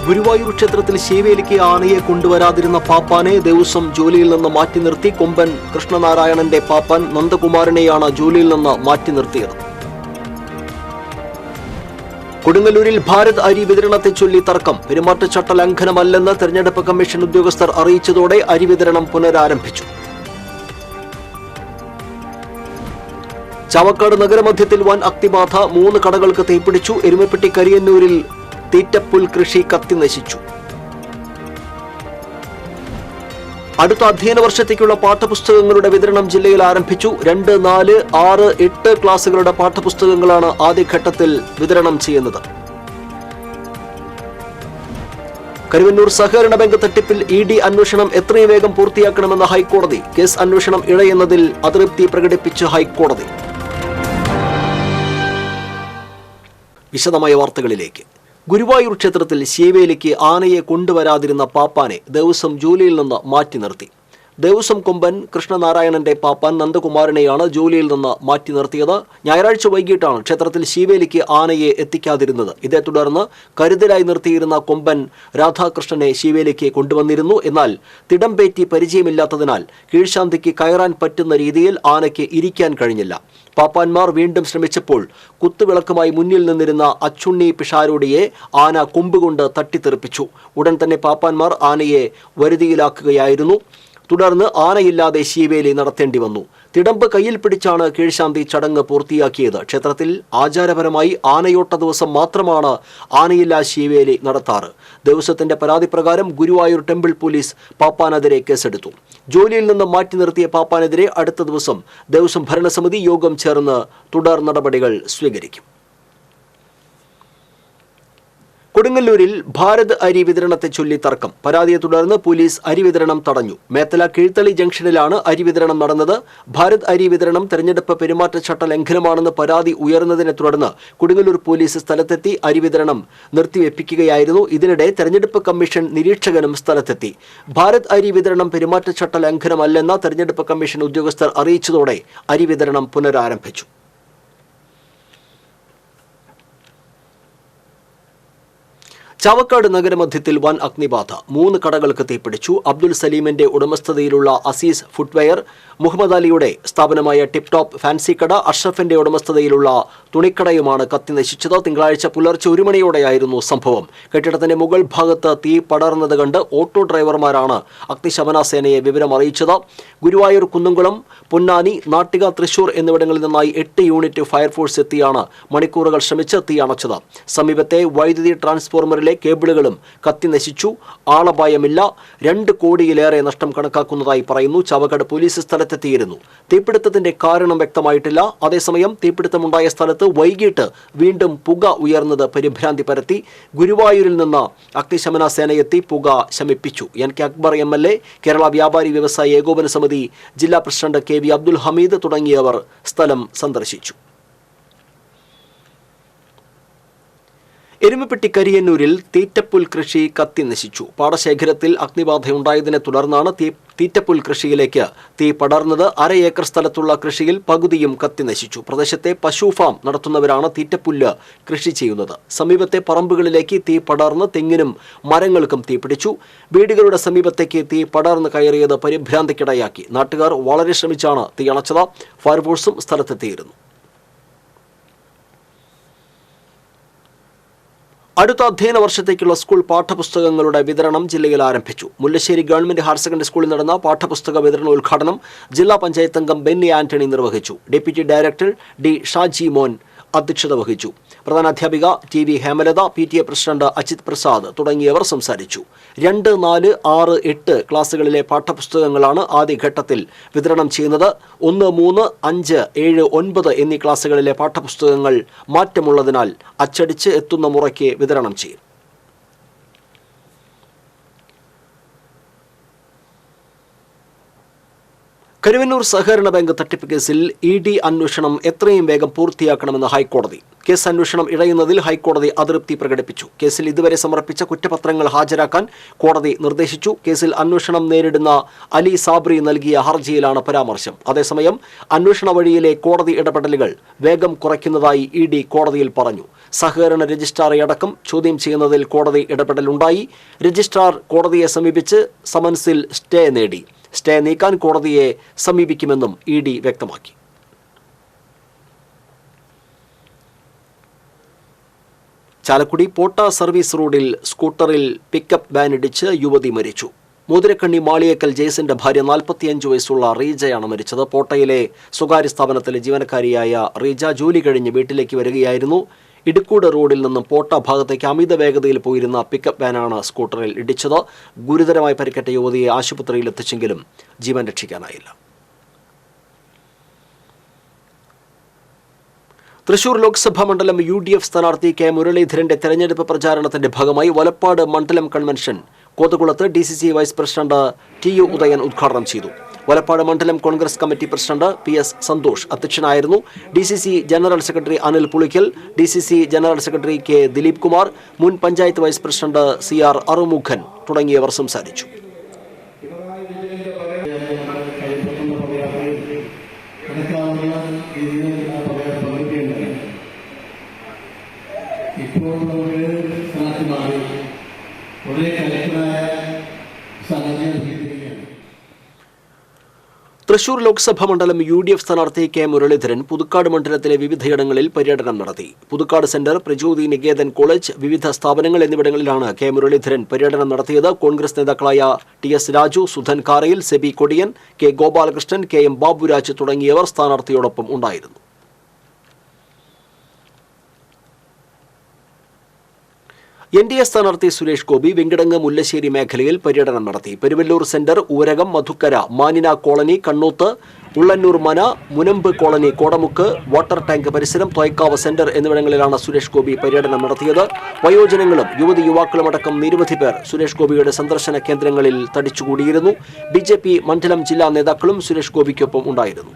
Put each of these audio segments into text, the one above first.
ഗുരുവായൂർ ക്ഷേത്രത്തിൽ ശീവേലിക്ക് ആനയെ കൊണ്ടുവരാതിരുന്ന പാപ്പാനെ ദേവസ്വം ജോലിയിൽ നിന്ന് മാറ്റി നിർത്തി. കൊമ്പൻ കൃഷ്ണനാരായണന്റെ പാപ്പാൻ നന്ദകുമാരനെയാണ് ജോലിയിൽ നിന്ന് മാറ്റി നിർത്തിയത്. കൊടുങ്ങല്ലൂരിൽ ഭാരത് അരി വിതരണത്തെ ചൊല്ലി തർക്കം. പെരുമാറ്റച്ചട്ട ലംഘനമല്ലെന്ന് തെരഞ്ഞെടുപ്പ് കമ്മീഷൻ ഉദ്യോഗസ്ഥർ അറിയിച്ചതോടെ അരി വിതരണം പുനരാരംഭിച്ചു. ചാവക്കാട് നഗരമധ്യത്തിൽ വൻ അഗ്നിബാധ. 3 കടകൾക്ക് തീപിടിച്ചു. എരുമപ്പെട്ടി കരിയന്നൂരിൽ തീറ്റപ്പുൽ കൃഷി കത്തി നശിച്ചു. അടുത്ത അധ്യയന വർഷത്തേക്കുള്ള പാഠപുസ്തകങ്ങളുടെ വിതരണം ജില്ലയിൽ ആരംഭിച്ചു. 2, 4, 6, 8 ക്ലാസുകളുടെ പാഠപുസ്തകങ്ങളാണ് ആദ്യഘട്ടത്തിൽ വിതരണം ചെയ്യുന്നത്. കരുവന്നൂർ സഹകരണ ബാങ്ക് തട്ടിപ്പിൽ ED അന്വേഷണം എത്രയും വേഗം പൂർത്തിയാക്കണമെന്ന് ഹൈക്കോടതി. കേസ് അന്വേഷണം ഇഴയുന്നതിൽ അതൃപ്തി പ്രകടിപ്പിച്ച് ഹൈക്കോടതി. വിശദമായ വാർത്തകളിലേക്ക്. ഗുരുവായൂർ ക്ഷേത്രത്തിൽ ശീവേലിക്ക് ആനയെ കൊണ്ടുവരാതിരുന്ന പാപ്പാനെ ദേവസ്വം ജോലിയിൽ നിന്ന് മാറ്റി നിർത്തി. ദേവസ്വം കൊമ്പൻ കൃഷ്ണനാരായണന്റെ പാപ്പാൻ നന്ദകുമാരനെയാണ് ജോലിയിൽ നിന്ന് മാറ്റി നിർത്തിയത്. ഞായറാഴ്ച വൈകിട്ടാണ് ക്ഷേത്രത്തിൽ ശീവേലിക്ക് ആനയെ എത്തിക്കാതിരുന്നത്. ഇതേ തുടർന്ന് കരുതലായി നിർത്തിയിരുന്ന കൊമ്പൻ രാധാകൃഷ്ണനെ ശീവേലിക്ക് കൊണ്ടുവന്നിരുന്നു. എന്നാൽ തിടംപേറ്റി പരിചയമില്ലാത്തതിനാൽ കീഴ്ശാന്തിക്ക് കയറാൻ പറ്റുന്ന രീതിയിൽ ആനയ്ക്ക് ഇരിക്കാൻ കഴിഞ്ഞില്ല. പാപ്പാന്മാർ വീണ്ടും ശ്രമിച്ചപ്പോൾ കുത്തുവിളക്കുമായി മുന്നിൽ നിന്നിരുന്ന അച്ചുണ്ണി പിഷാരോടിയെ ആന കൊമ്പുകൊണ്ട് തട്ടിത്തെറിപ്പിച്ചു. ഉടൻ തന്നെ പാപ്പാന്മാർ ആനയെ വരുതിയിലാക്കുകയായിരുന്നു. തുടർന്ന് ആനയില്ലാതെ ശീവേലി നടത്തേണ്ടി വന്നു. തിടമ്പ് കയ്യിൽ പിടിച്ചാണ് കീഴ്ശാന്തി ചടങ്ങ് പൂർത്തിയാക്കിയത്. ക്ഷേത്രത്തിൽ ആചാരപരമായി ആനയോട്ട ദിവസം മാത്രമാണ് ആനയില്ലാ ശീവേലി നടത്താറ്. ദേവസ്വത്തിന്റെ പരാതി പ്രകാരം ഗുരുവായൂർ ടെമ്പിൾ പോലീസ് പാപ്പാനെതിരെ കേസെടുത്തു. ജോലിയിൽ നിന്ന് മാറ്റി നിർത്തിയ പാപ്പാനെതിരെ അടുത്ത ദിവസം ദേവസ്വം ഭരണസമിതി യോഗം ചേർന്ന് തുടർ നടപടികൾ സ്വീകരിക്കും. കൊടുങ്ങല്ലൂരിൽ ഭാരത് അരി വിതരണത്തെ ചൊല്ലി തർക്കം. പരാതിയെ തുടർന്ന് പോലീസ് അരി വിതരണം തടഞ്ഞു. മേത്തല കീഴ്ത്തളി ജംഗ്ഷനിലാണ് അരി വിതരണം നടന്നത്. ഭാരത് അരി വിതരണം തെരഞ്ഞെടുപ്പ് പെരുമാറ്റച്ചട്ട ലംഘനമാണെന്ന് പരാതി ഉയർന്നതിനെ തുടർന്ന് കൊടുങ്ങല്ലൂർ പോലീസ് സ്ഥലത്തെത്തി അരി വിതരണം നിർത്തിവെപ്പിക്കുകയായിരുന്നു. ഇതിനിടെ തെരഞ്ഞെടുപ്പ് കമ്മീഷൻ നിരീക്ഷകനും സ്ഥലത്തെത്തി. ഭാരത് അരി വിതരണം പെരുമാറ്റച്ചട്ട ലംഘനമല്ലെന്ന് തെരഞ്ഞെടുപ്പ് കമ്മീഷൻ ഉദ്യോഗസ്ഥർ അറിയിച്ചതോടെ അരി വിതരണം പുനരാരംഭിച്ചു. ചാവക്കാട് നഗരമധ്യത്തിൽ വൻ അഗ്നിബാധ. 3 കടകൾക്ക് തീപിടിച്ചു. അബ്ദുൽ സലീമിന്റെ ഉടമസ്ഥതയിലുള്ള അസീസ് ഫുട്വെയർ, മുഹമ്മദ് അലിയുടെ സ്ഥാപനമായ ടിപ് ടോപ്പ് ഫാൻസി കട, അഷ്റഫിന്റെ ഉടമസ്ഥതയിലുള്ള തുണിക്കടയുമാണ് കത്തി നശിച്ചത്. തിങ്കളാഴ്ച പുലർച്ചെ 1 മണിയോടെയായിരുന്നു സംഭവം. കെട്ടിടത്തിന്റെ മുകൾ ഭാഗത്ത് തീ പടർന്നത് കണ്ട് ഓട്ടോ ഡ്രൈവർമാരാണ് അഗ്നിശമന സേനയെ വിവരം അറിയിച്ചത്. ഗുരുവായൂർ, കുന്നംകുളം, പൊന്നാനി, നാട്ടിക, തൃശൂർ എന്നിവിടങ്ങളിൽ നിന്നായി 8 യൂണിറ്റ് ഫയർഫോഴ്സ് എത്തിയാണ് മണിക്കൂറുകൾ ശ്രമിച്ച് തീ അണച്ചത്. സമീപത്തെ വൈദ്യുതി ട്രാൻസ്ഫോർമറിലെ കേബിളുകളും കത്തി നശിച്ചു. ആളപായമില്ല. 2 കോടിയിലേറെ നഷ്ടം കണക്കാക്കുന്നതായി പറയുന്നു. ചാവക്കാട് പോലീസ് സ്ഥലത്തെത്തിയിരുന്നു. തീപിടുത്തത്തിന്റെ കാരണം വ്യക്തമായിട്ടില്ല. അതേസമയം തീപിടുത്തമുണ്ടായ സ്ഥലത്ത് വൈകിട്ട് വീണ്ടും പുക ഉയർന്നത് പരിഭ്രാന്തി പരത്തി. ഗുരുവായൂരിൽ നിന്ന് അഗ്നിശമന സേനയെത്തി പുക ശമിപ്പിച്ചു. NK അക്ബർ MLA, കേരള വ്യാപാരി വ്യവസായി ഏകോപന സമിതി ജില്ലാ പ്രസിഡന്റ് KV അബ്ദുൽ ഹമീദ് തുടങ്ങിയവർ സ്ഥലം സന്ദർശിച്ചു. എരുമപ്പെട്ടി കരിയന്നൂരിൽ തീറ്റപ്പുൽ കൃഷി കത്തി നശിച്ചു. പാടശേഖരത്തിൽ അഗ്നിബാധയുണ്ടായതിനെ തുടർന്നാണ് തീറ്റപ്പുൽ കൃഷിയിലേക്ക് തീ പടർന്നത്. 1/2 ഏക്കർ സ്ഥലത്തുള്ള കൃഷിയിൽ പകുതിയും കത്തി നശിച്ചു. പ്രദേശത്തെ പശു ഫാം നടത്തുന്നവരാണ് തീറ്റപ്പുല്ല് കൃഷി ചെയ്യുന്നത്. സമീപത്തെ പറമ്പുകളിലേക്ക് തീ പടർന്ന് തെങ്ങിനും മരങ്ങൾക്കും തീപിടിച്ചു. വീടുകളുടെ സമീപത്തേക്ക് തീ പടർന്ന് കയറിയത് പരിഭ്രാന്തിക്കിടയാക്കി. നാട്ടുകാർ വളരെ ശ്രമിച്ചാണ് തീ അണച്ചത്. ഫയർഫോഴ്സും സ്ഥലത്തെത്തിയിരുന്നു. അടുത്ത അധ്യയന വർഷത്തേക്കുള്ള സ്കൂൾ പാഠപുസ്തകങ്ങളുടെ വിതരണം ജില്ലയിൽ ആരംഭിച്ചു. മുല്ലശ്ശേരി ഗവൺമെന്റ് ഹയർ സെക്കൻഡറി സ്കൂളിൽ നടന്ന പാഠപുസ്തക വിതരണോദ്ഘാടനം ജില്ലാ പഞ്ചായത്ത് അംഗം ബെന്നി ആന്റണി നിർവഹിച്ചു. Deputy director D. Shaji Mon അധ്യക്ഷത വഹിച്ചു. പ്രധാനാധ്യാപിക TV Hemalatha, PTA president Ajith Prasad തുടങ്ങിയവർ സംസാരിച്ചു. 2, 4, 6, 8 ക്ലാസുകളിലെ പാഠപുസ്തകങ്ങളാണ് ആദ്യഘട്ടത്തിൽ വിതരണം ചെയ്യുന്നത്. 1, 3, 5, 7, 9 എന്നീ ക്ലാസുകളിലെ പാഠപുസ്തകങ്ങൾ മാറ്റമുള്ളതിനാൽ അച്ചടിച്ച് എത്തുന്ന മുറയ്ക്ക് വിതരണം ചെയ്യും. കരുവന്നൂർ സഹകരണ ബാങ്ക് തട്ടിപ്പ് കേസിൽ ED അന്വേഷണം എത്രയും വേഗം പൂർത്തിയാക്കണമെന്ന് ഹൈക്കോടതി. കേസ് അന്വേഷണം ഇഴയുന്നതിൽ ഹൈക്കോടതി അതൃപ്തി പ്രകടിപ്പിച്ചു. കേസിൽ ഇതുവരെ സമർപ്പിച്ച കുറ്റപത്രങ്ങൾ ഹാജരാക്കാൻ കോടതി നിർദ്ദേശിച്ചു. കേസിൽ അന്വേഷണം നേരിടുന്ന അലി സാബ്രി നൽകിയ ഹർജിയിലാണ് പരാമർശം. അതേസമയം അന്വേഷണ വഴിയിലെ കോടതി ഇടപെടലുകൾ വേഗം കുറയ്ക്കുന്നതായി ED കോടതിയിൽ പറഞ്ഞു. സഹകരണ രജിസ്ട്രാറെ അടക്കം ചോദ്യം ചെയ്യുന്നതിൽ കോടതി ഇടപെടലുണ്ടായി. രജിസ്ട്രാർ കോടതിയെ സമീപിച്ച് സമൻസിൽ സ്റ്റേ നേടി. സ്റ്റേ നീക്കാൻ കോടതിയെ സമീപിക്കുമെന്നും ED വ്യക്തമാക്കി. ചാലക്കുടി പോട്ട സർവീസ് റോഡിൽ സ്കൂട്ടറിൽ പിക്കപ്പ് വാനിടിച്ച് യുവതി മരിച്ചു. മുതിരക്കണ്ണി മാളിയേക്കൽ ജെയ്സിന്റെ ഭാര്യ 45 വയസ്സുള്ള റീജയാണ് മരിച്ചത്. പോട്ടയിലെ സ്വകാര്യ സ്ഥാപനത്തിലെ ജീവനക്കാരിയായ റീജ ജോലി കഴിഞ്ഞ് വീട്ടിലേക്ക് വരികയായിരുന്നു. ഇടുക്കൂട് റോഡിൽ നിന്നും പോട്ട ഭാഗത്തേക്ക് അമിത വേഗതയിൽ പോയിരുന്ന പിക്കപ്പ് വാനാണ് സ്കൂട്ടറിൽ ഇടിച്ചത്. ഗുരുതരമായി പരിക്കേറ്റ യുവതിയെ ആശുപത്രിയിൽ എത്തിച്ചെങ്കിലും ജീവൻ രക്ഷിക്കാനായില്ല. തൃശൂർ ലോക്സഭാ മണ്ഡലം UDF സ്ഥാനാർത്ഥി K മുരളീധരന്റെ തെരഞ്ഞെടുപ്പ് പ്രചാരണത്തിന്റെ ഭാഗമായി വലപ്പാട് മണ്ഡലം കൺവെൻഷൻ കോതകുളത്ത് DCC vice president TU Udayan ഉദ്ഘാടനം ചെയ്തു. വലപ്പാട് മണ്ഡലം Congress committee president PS Santhosh അധ്യക്ഷനായിരുന്നു. DCC general secretary Anil Pulikkal, DCC general secretary K Dileep Kumar, മുൻ panchayat vice president CR Arumughan തുടങ്ങിയവർ സംസാരിച്ചു. ഇപ്പോൾ നമുക്ക് സ്ഥാനാർത്ഥിമാർ വളരെ കലക്കനായ സാഹചര്യം. തൃശൂർ ലോക്സഭാ മണ്ഡലം UDF സ്ഥാനാർത്ഥി K മുരളീധരൻ പുതുക്കാട് മണ്ഡലത്തിലെ വിവിധയിടങ്ങളിൽ പര്യടനം നടത്തി. പുതുക്കാട് സെന്റർ, പ്രചോദി നികേതൻ കോളേജ്, വിവിധ സ്ഥാപനങ്ങൾ എന്നിവിടങ്ങളിലാണ് K മുരളീധരൻ പര്യടനം നടത്തിയത്. കോൺഗ്രസ് നേതാക്കളായ TS Raju, Sudan കാറയിൽ, SEBI Kodiyan, K Gopalakrishnan, KM Baburaj തുടങ്ങിയവർ സ്ഥാനാർത്ഥിയോടൊപ്പം ഉണ്ടായിരുന്നു. NDA സ്ഥാനാർത്ഥി സുരേഷ് ഗോപി വെങ്കിടങ്ങ് മുല്ലശ്ശേരി മേഖലയിൽ പര്യടനം നടത്തി. പെരുവല്ലൂർ സെന്റർ, ഊരകം, മധുക്കര, മാനിന കോളനി, കണ്ണൂത്ത്, ഉള്ളന്നൂർ മന, മുനമ്പ് കോളനി, കോടമുക്ക്, വാട്ടർ ടാങ്ക് പരിസരം, തോയ്ക്കാവ് സെന്റർ എന്നിവിടങ്ങളിലാണ് സുരേഷ് ഗോപി പര്യടനം നടത്തിയത്. വയോജനങ്ങളും യുവതി യുവാക്കളുമടക്കം നിരവധി പേർ സുരേഷ് ഗോപിയുടെ സന്ദർശന കേന്ദ്രങ്ങളിൽ തടിച്ചുകൂടിയിരുന്നു. BJP മണ്ഡലം ജില്ലാ നേതാക്കളും സുരേഷ് ഗോപിക്കൊപ്പം ഉണ്ടായിരുന്നു.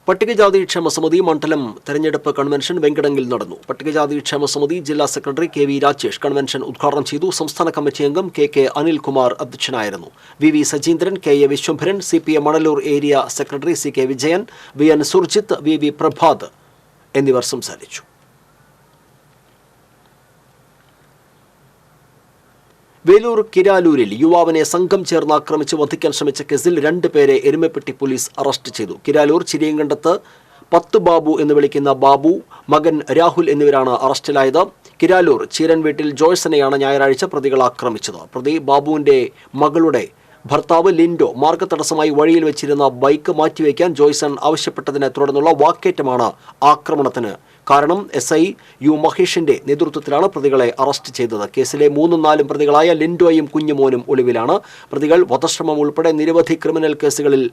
പട്ടികജാതി ക്ഷേമ സമിതി മണ്ഡലം തെരഞ്ഞെടുപ്പ് കൺവെൻഷൻ വെങ്കിടങ്ങിൽ നടന്നു. പട്ടികജാതി ക്ഷേമ സമിതി ജില്ലാ സെക്രട്ടറി KV രാജേഷ് കൺവെൻഷൻ ഉദ്ഘാടനം ചെയ്തു. സംസ്ഥാന കമ്മിറ്റി അംഗം KK അനിൽകുമാർ അധ്യക്ഷനായിരുന്നു. VV Sajeendran, KA Viswambharan, CPM Manalur area secretary CK Vijayan, VN Surjith, VV Prabhath എന്നിവർ സംസാരിച്ചു. വേലൂർ കിരാലൂരിൽ യുവാവിനെ സംഘം ചേർന്ന് ആക്രമിച്ച് വധിക്കാൻ ശ്രമിച്ച കേസിൽ 2 പേരെ എരുമപ്പെട്ടി പോലീസ് അറസ്റ്റ് ചെയ്തു. കിരാലൂർ ചിരിയങ്കണ്ടത്ത് 10 ബാബു എന്ന് വിളിക്കുന്ന ബാബു, മകൻ രാഹുൽ എന്നിവരാണ് അറസ്റ്റിലായത്. കിരാലൂർ ചീരൻ വീട്ടിൽ ജോയ്സനെയാണ് ഞായറാഴ്ച പ്രതികൾ ആക്രമിച്ചത്. പ്രതി ബാബുവിന്റെ മകളുടെ ഭർത്താവ് ലിൻഡോ മാർഗതടസ്സമായി വഴിയിൽ വെച്ചിരുന്ന ബൈക്ക് മാറ്റിവെക്കാൻ ജോയ്സൺ ആവശ്യപ്പെട്ടതിനെ തുടർന്നുള്ള വാക്കേറ്റമാണ് ആക്രമണത്തിന് കാരണം. SI U മഹേഷിന്റെ നേതൃത്വത്തിലാണ് പ്രതികളെ അറസ്റ്റ് ചെയ്തത്. കേസിലെ 3ഉം 4ഉം പ്രതികളായ ലിൻഡോയും കുഞ്ഞുമോനും ഒളിവിലാണ്. പ്രതികൾ വധശ്രമം ഉൾപ്പെടെ നിരവധി ക്രിമിനൽ കേസുകളിൽ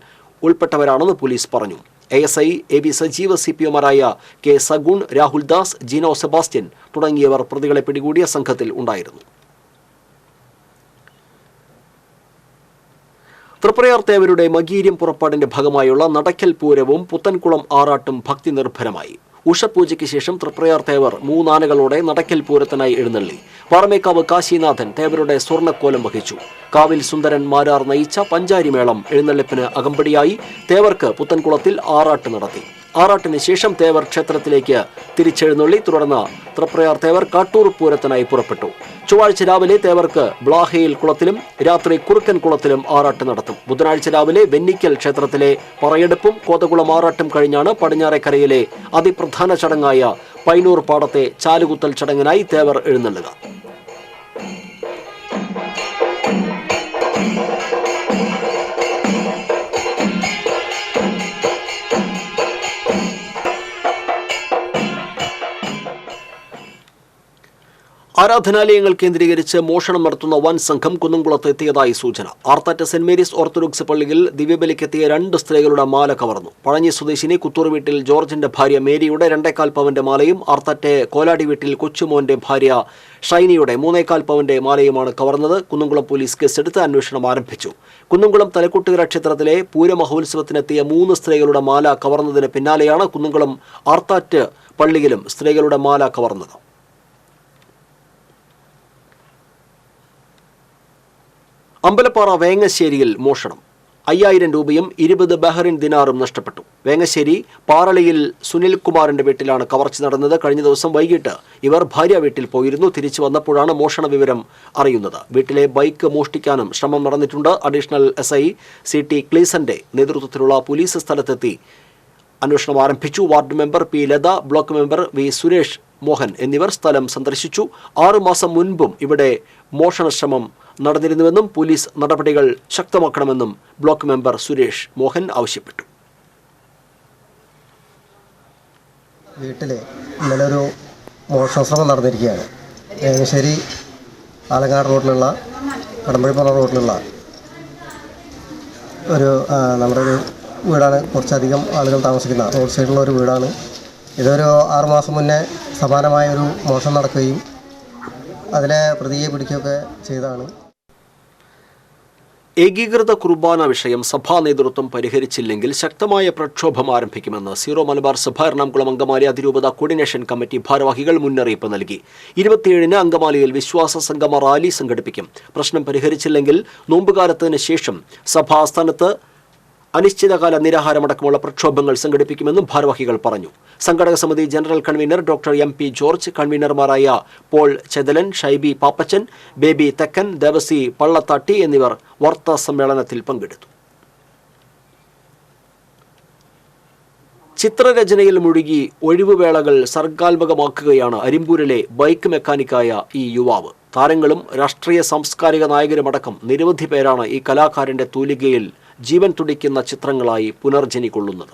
ഉൾപ്പെട്ടവരാണെന്ന് പോലീസ് പറഞ്ഞു. ASI AB സജീവ് CPOമാരായ K സഗുൺ, രാഹുൽ ദാസ്, ജീനോ സെബാസ്റ്റ്യൻ തുടങ്ങിയവർ പ്രതികളെ പിടികൂടിയ സംഘത്തിൽ ഉണ്ടായിരുന്നു. തൃപ്രയാർ തേവരുടെ മകീര്യം പുറപ്പാടിന്റെ ഭാഗമായുള്ള നടക്കൽ പൂരവും പുത്തൻകുളം ആറാട്ടും ഭക്തി നിർഭരമായി. ഉഷപൂജയ്ക്ക് ശേഷം തൃപ്രയാർ തേവർ 3 ആനകളോടെ നടക്കൽ പൂരത്തിനായി എഴുന്നള്ളി. പാറമേക്കാവ് കാശിനാഥൻ തേവരുടെ സ്വർണ്ണക്കോലം വഹിച്ചു. കാവിൽ സുന്ദരൻ മാരാർ നയിച്ച പഞ്ചാരിമേളം എഴുന്നള്ളിപ്പിന് അകമ്പടിയായി. തേവർക്ക് പുത്തൻകുളത്തിൽ ആറാട്ട് നടത്തി. ആറാട്ടിന് ശേഷം തേവർ ക്ഷേത്രത്തിലേക്ക് തിരിച്ചെഴുന്നള്ളി. തുടർന്ന് തൃപ്രയാർ തേവർ കാട്ടൂർ പൂരത്തിനായി പുറപ്പെട്ടു. ചൊവ്വാഴ്ച രാവിലെ തേവർക്ക് ബ്ലാഹയിൽ കുളത്തിലും രാത്രി കുറുക്കൻ കുളത്തിലും ആറാട്ട് നടത്തും. ബുധനാഴ്ച രാവിലെ വെന്നിക്കൽ ക്ഷേത്രത്തിലെ പറയെടുപ്പും കോതകുളം ആറാട്ടും കഴിഞ്ഞാണ് പടിഞ്ഞാറേക്കരയിലെ അതിപ്രധാന ചടങ്ങായ പൈനൂർ പാടത്തെ ചാലുകുത്തൽ ചടങ്ങിനായി തേവർ എഴുന്നള്ളുക. ആരാധനാലയങ്ങൾ കേന്ദ്രീകരിച്ച് മോഷണം നടത്തുന്ന വൻ സംഘം കുന്നംകുളത്ത് എത്തിയതായി സൂചന. ആർത്താറ്റ് സെന്റ് മേരീസ് ഓർത്തഡോക്സ് പള്ളിയിൽ ദിവ്യബലിക്കെത്തിയ 2 സ്ത്രീകളുടെ മാല കവർന്നു. പഴഞ്ഞി സ്വദേശിനി കുത്തൂർ വീട്ടിൽ ജോർജിന്റെ ഭാര്യ മേരിയുടെ 2.25 പവന്റെ മാലയും ആർത്താറ്റ് കോലാടി വീട്ടിൽ കൊച്ചുമോന്റെ ഭാര്യ ഷൈനിയുടെ 3.25 പവന്റെ മാലയുമാണ് കവർന്നത്. കുന്നംകുളം പോലീസ് കേസെടുത്ത് അന്വേഷണം ആരംഭിച്ചു. കുന്നംകുളം തലക്കുട്ടുകര ക്ഷേത്രത്തിലെ പൂരമഹോത്സവത്തിനെത്തിയ 3 സ്ത്രീകളുടെ മാല കവർന്നതിന് പിന്നാലെയാണ് കുന്നംകുളം ആർത്താറ്റ് പള്ളിയിലും സ്ത്രീകളുടെ മാല കവർന്നത്. അമ്പലപ്പാറ വേങ്ങശ്ശേരിയിൽ മോഷണം. 5000 രൂപയും 20 ബഹറിൻ ദിനാറും നഷ്ടപ്പെട്ടു. വേങ്ങശ്ശേരി പാറളിയിൽ സുനിൽകുമാറിന്റെ വീട്ടിലാണ് കവർച്ച നടന്നത്. കഴിഞ്ഞ ദിവസം വൈകിട്ട് ഇവർ ഭാര്യ വീട്ടിൽ പോയിരുന്നു. തിരിച്ചു വന്നപ്പോഴാണ് മോഷണ വിവരം അറിയുന്നത്. വീട്ടിലെ ബൈക്ക് മോഷ്ടിക്കാനും ശ്രമം നടന്നിട്ടുണ്ട്. അഡീഷണൽ SI CT ക്ലീസന്റെ നേതൃത്വത്തിലുള്ള പോലീസ് സ്ഥലത്തെത്തി അന്വേഷണം ആരംഭിച്ചു. Ward member P Latha, block member V Suresh Mohan എന്നിവർ സ്ഥലം സന്ദർശിച്ചു. 6 മാസം മുൻപും ഇവിടെ മോഷണ ശ്രമം നടന്നിരുന്നുവെന്നും പോലീസ് നടപടികൾ ശക്തമാക്കണമെന്നും ബ്ലോക്ക് മെമ്പർ സുരേഷ് മോഹൻ ആവശ്യപ്പെട്ടു. വീട്ടിൽ ഇന്നലെ ഒരു മോഷണ ശ്രമം നടന്നിരിക്കുകയാണ്. വേങ്ങശ്ശേരി ആലങ്ങാട് റോഡിലുള്ള കടമ്പഴിപ്പുറ റോഡിലുള്ള നമ്മുടെ ഒരു വീടാണ്. കുറച്ചധികം ആളുകൾ താമസിക്കുന്ന റോഡ് സൈഡിലുള്ള ഒരു വീടാണ്. ഇതൊരു 6 മാസം മുന്നേ സമാനമായ ഒരു മോഷണം നടക്കുകയും അതിലെ പ്രതിയെ പിടിക്കുകയൊക്കെ ചെയ്തതാണ്. ഏകീകൃത കുർബാന വിഷയം സഭാ നേതൃത്വം പരിഹരിച്ചില്ലെങ്കിൽ ശക്തമായ പ്രക്ഷോഭം ആരംഭിക്കുമെന്ന് സീറോ മലബാർ സഭ എറണാകുളം അങ്കമാലി അതിരൂപത കോർഡിനേഷൻ കമ്മിറ്റി ഭാരവാഹികൾ മുന്നറിയിപ്പ് നൽകി. 27-ന് അങ്കമാലിയിൽ വിശ്വാസ സംഗമ റാലി സംഘടിപ്പിക്കും. പ്രശ്നം പരിഹരിച്ചില്ലെങ്കിൽ നോമ്പുകാലത്തിന് ശേഷം സഭാ ആസ്ഥാനത്ത് അനിശ്ചിതകാല നിരാഹാരമടക്കമുള്ള പ്രക്ഷോഭങ്ങൾ സംഘടിപ്പിക്കുമെന്നും ഭാരവാഹികൾ പറഞ്ഞു. സംഘടക സമിതി general convener doctor MP George, കൺവീനർമാരായ പോൾ ചെതലൻ, ഷൈബി പാപ്പച്ചൻ, ബേബി തെക്കൻ, ദേവസി പള്ളത്താട്ടി എന്നിവർ വാർത്താ സമ്മേളനത്തിൽ പങ്കെടുത്തു. ചിത്രരചനയിൽ മുഴുകി ഒഴിവുവേളകൾ സർഗാത്മകമാക്കുകയാണ് അരിമ്പൂരിലെ ബൈക്ക് മെക്കാനിക്കായ ഈ യുവാവ്. താരങ്ങളും രാഷ്ട്രീയ സാംസ്കാരിക നായകരുമടക്കം നിരവധി പേരാണ് ഈ കലാകാരന്റെ തൂലികയിൽ ജീവൻ തുടിക്കുന്ന ചിത്രങ്ങളായി പുനർജനി കൊള്ളുന്നത്.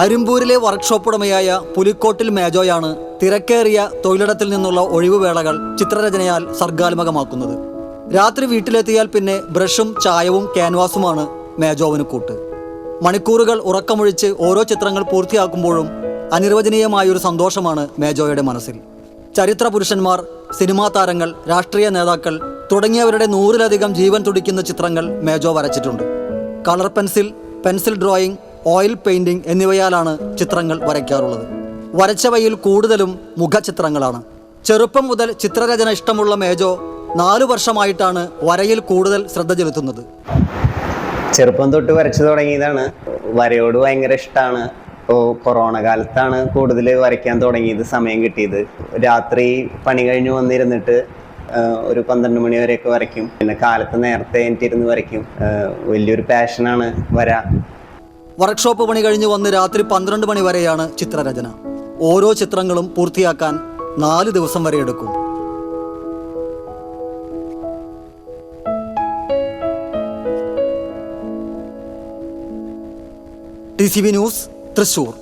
അരിമ്പൂരിലെ വർക്ക്ഷോപ്പ് ഉടമയായ പുലിക്കോട്ടിൽ മേജോയാണ് തിരക്കേറിയ തൊഴിലിടത്തിൽ നിന്നുള്ള ഒഴിവുവേളകൾ ചിത്രരചനയാൽ സർഗാത്മകമാക്കുന്നത്. രാത്രി വീട്ടിലെത്തിയാൽ പിന്നെ ബ്രഷും ചായവും ക്യാൻവാസുമാണ് മേജോവിന് കൂട്ട്. മണിക്കൂറുകൾ ഉറക്കമൊഴിച്ച് ഓരോ ചിത്രങ്ങൾ പൂർത്തിയാക്കുമ്പോഴും അനിർവചനീയമായൊരു സന്തോഷമാണ് മേജോയുടെ മനസ്സിൽ. ചരിത്ര പുരുഷന്മാർ, സിനിമാ താരങ്ങൾ, രാഷ്ട്രീയ നേതാക്കൾ തുടങ്ങിയവരുടെ 100-ലധികം ജീവൻ തുടിക്കുന്ന ചിത്രങ്ങൾ മേജോ വരച്ചിട്ടുണ്ട്. Colour pencil, pencil drawing, oil painting എന്നിവയാലാണ് ചിത്രങ്ങൾ വരയ്ക്കാറുള്ളത്. വരച്ചവയിൽ കൂടുതലും മുഖചിത്രങ്ങളാണ്. ചെറുപ്പം മുതൽ ചിത്രരചന ഇഷ്ടമുള്ള മേജോ 4 വർഷമായിട്ടാണ് വരയിൽ കൂടുതൽ ശ്രദ്ധ ചെലുത്തുന്നത്. ചെറുപ്പം തൊട്ട് വരച്ചു തുടങ്ങിയതാണ്. വരയോട് ഭയങ്കര ഇഷ്ടമാണ്. ഇപ്പോൾ കൊറോണ കാലത്താണ് കൂടുതൽ വരയ്ക്കാൻ തുടങ്ങിയത്, സമയം കിട്ടിയത്. രാത്രി പണി കഴിഞ്ഞ് വന്നിരുന്നിട്ട് ഒരു 12 മണി വരെയൊക്കെ വരയ്ക്കും. പിന്നെ കാലത്ത് നേരത്തെ എനിട്ടിരുന്ന് വരയ്ക്കും. വലിയൊരു പാഷനാണ് വര. വർക്ക്ഷോപ്പ് പണി കഴിഞ്ഞ് വന്ന് രാത്രി 12 മണി വരെയാണ് ചിത്രരചന. ഓരോ ചിത്രങ്ങളും പൂർത്തിയാക്കാൻ 4 ദിവസം വരെ എടുക്കും. TCV news, Thrissur.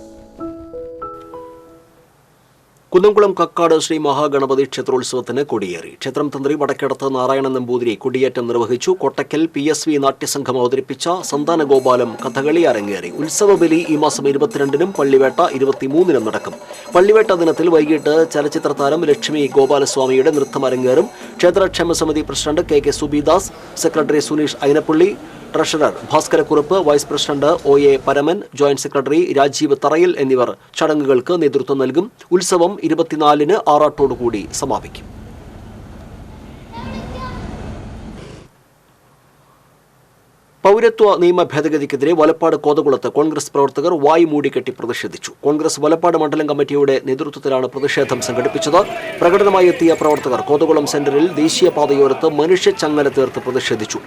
കുന്നംകുളം കക്കാട് ശ്രീ മഹാഗണപതി ക്ഷേത്രോത്സവത്തിന് കൊടിയേറി. ക്ഷേത്രം തന്ത്രി വടക്കേടത്ത് നാരായണൻ നമ്പൂതിരി കൊടിയേറ്റം നിർവഹിച്ചു. കൊട്ടക്കൽ PSV നാട്യസംഘം അവതരിപ്പിച്ച സന്താനഗോപാലം കഥകളി അരങ്ങേറി. ഉത്സവബലി ഈ മാസം 22-നും പള്ളിവേട്ട 23-നും നടക്കും. പള്ളിവേട്ട ദിനത്തിൽ വൈകിട്ട് ചലച്ചിത്ര താരം ലക്ഷ്മി ഗോപാലസ്വാമിയുടെ നൃത്തം അരങ്ങേറും. ക്ഷേത്രക്ഷേമ സമിതി president KK Subidas, secretary Suneesh Ayanappally, treasurer Bhaskarakurup, vice president OA Paraman, joint secretary Rajeev Tharayil എന്നിവർ ചടങ്ങുകൾക്ക് നേതൃത്വം നൽകും. ഉത്സവം 24-ന് ആറാട്ടോടുകൂടി സമാപിക്കും. പൗരത്വ നിയമ ഭേദഗതിക്കെതിരെ വലപ്പാട് കോതകുളത്ത് കോൺഗ്രസ് പ്രവർത്തകർ വായ് മൂടിക്കെട്ടി പ്രതിഷേധിച്ചു. കോൺഗ്രസ് വലപ്പാട് മണ്ഡലം കമ്മിറ്റിയുടെ നേതൃത്വത്തിലാണ് പ്രതിഷേധം സംഘടിപ്പിച്ചത്. പ്രകടനമായി എത്തിയ പ്രവർത്തകർ കോതകുളം സെന്ററിൽ ദേശീയപാതയോരത്ത് മനുഷ്യച്ചങ്ങല തീർത്ത് പ്രതിഷേധിച്ചു.